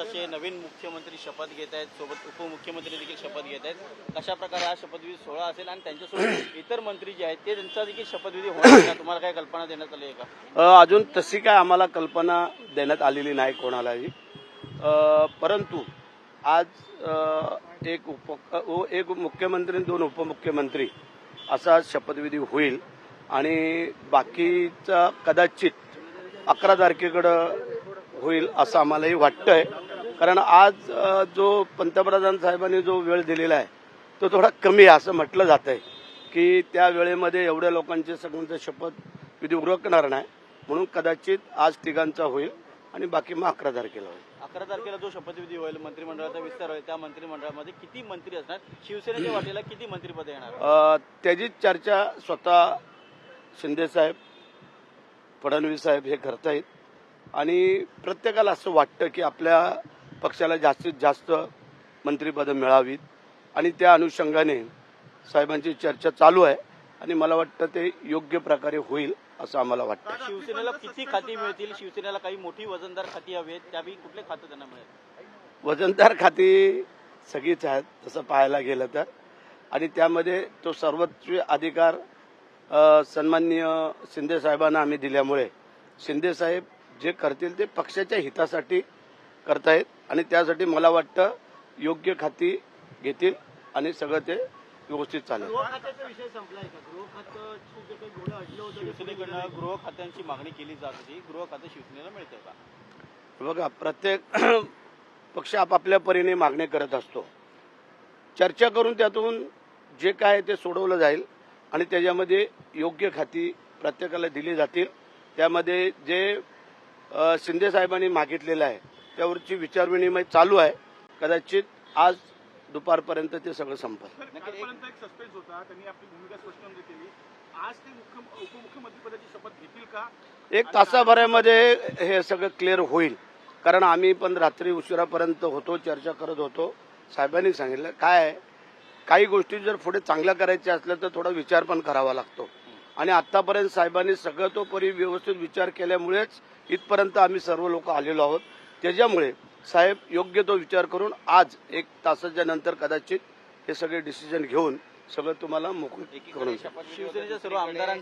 तसे नवीन मुख्यमंत्री शपथ घेत आहेत, सोबत उपमुख्यमंत्री देखील शपथ घेत आहेत. कशा प्रकारे हा शपथविधी सोहळा असेल आणि त्यांच्यासोबत इतर मंत्री जे आहेत ते त्यांचा देखील शपथविधी होणार का? तुम्हाला काय कल्पना देण्यात आली आहे का? अजून तशी काय आम्हाला कल्पना देण्यात आलेली नाही कोणालाही. परंतु आज एक मुख्यमंत्री आणि 2 उपमुख्यमंत्री असा शपथविधी होईल आणि बाकीचा कदाचित 11 तारखेकडं होईल असं आम्हालाही वाटतंय. कारण आज जो पंतप्रधान साहेबांनी जो वेळ दिलेला आहे तो थोडा कमी आहे असं म्हटलं जात आहे की त्या वेळेमध्ये एवढ्या लोकांचे सगळ्यांचा शपथविधी उरकणार नाही, म्हणून कदाचित आज तिघांचा होईल आणि बाकी मग 11 तारखेला होईल. 11 तारखेला जो शपथविधी होईल, मंत्रिमंडळाचा विस्तार होईल, त्या मंत्रिमंडळामध्ये किती मंत्री असणार, शिवसेनेच्या वाटेला किती मंत्रिपद येणार? त्याची चर्चा स्वतः शिंदेसाहेब, फडणवीस साहेब हे करतायत आणि प्रत्येकाला असं वाटतं की आपल्या पक्षाला जास्तीत जास्त मंत्रिपदं मिळावीत आणि त्या अनुषंगाने साहेबांची चर्चा चालू आहे आणि मला वाटतं ते योग्य प्रकारे होईल असं आम्हाला वाटतं. शिवसेनेला किती खाती मिळतील? शिवसेनेला काही मोठी वजनदार खाती हवी आहेत, त्यापैकी कुठले खातं त्यांना मिळेल? वजनदार खाती सगळीच आहेत तसं पाहायला गेलं तर, आणि त्यामध्ये तो सर्वोच्च अधिकार सन्माननीय शिंदे साहेबांना आम्ही दिल्यामुळे शिंदे साहेब जे करतील ते पक्षाच्या हितासाठी करतायत आणि त्यासाठी मला वाटतं योग्य खाती घेतील आणि सगळं ते व्यवस्थित चालेल. विषय संपलाय का? शिवसेनेकडनं गृह खात्यांची मागणी केली जात होती, गृह खातं शिवसेनेला मिळतं का? बघा, प्रत्येक पक्ष आपापल्या परीने मागणी करत असतो. चर्चा करून त्यातून जे काय ते सोडवलं जाईल आणि त्याच्यामध्ये योग्य खाती प्रत्येकाला दिली जातील. त्यामध्ये जे शिंदे साहेबांनी मागितलेलं आहे त्यावरची विचारविनिमय चालू आहे. कदाचित आज दुपारपर्यंत ते सगळं संपेल. एक सस्पेन्स होता, त्यांनी आपली भूमिका स्पष्ट केली. आज ते उपमुख्यमंत्रीपदाची शपथ घेतील का? 1 तासाभरामध्ये हे सगळं क्लिअर होईल. कारण आम्ही पण रात्री उशिरापर्यंत होतो, चर्चा करत होतो. साहेबांनी सांगितलं काय आहे, काही गोष्टी जर पुढे चांगल्या करायच्या असल्या तर थोडा विचार पण करावा लागतो आणि आतापर्यंत साहेबांनी सगळं तो व्यवस्थित विचार केल्यामुळेच इथपर्यंत आम्ही सर्व लोक आलेलो आहोत. त्याच्यामुळे साहेब योग्य तो विचार करून आज 1 तासाच्या नंतर कदाचित हे सगळे डिसिजन घेऊन सगळं तुम्हाला मोकळं करून शिवसेनेच्या सर्व आमदारांचा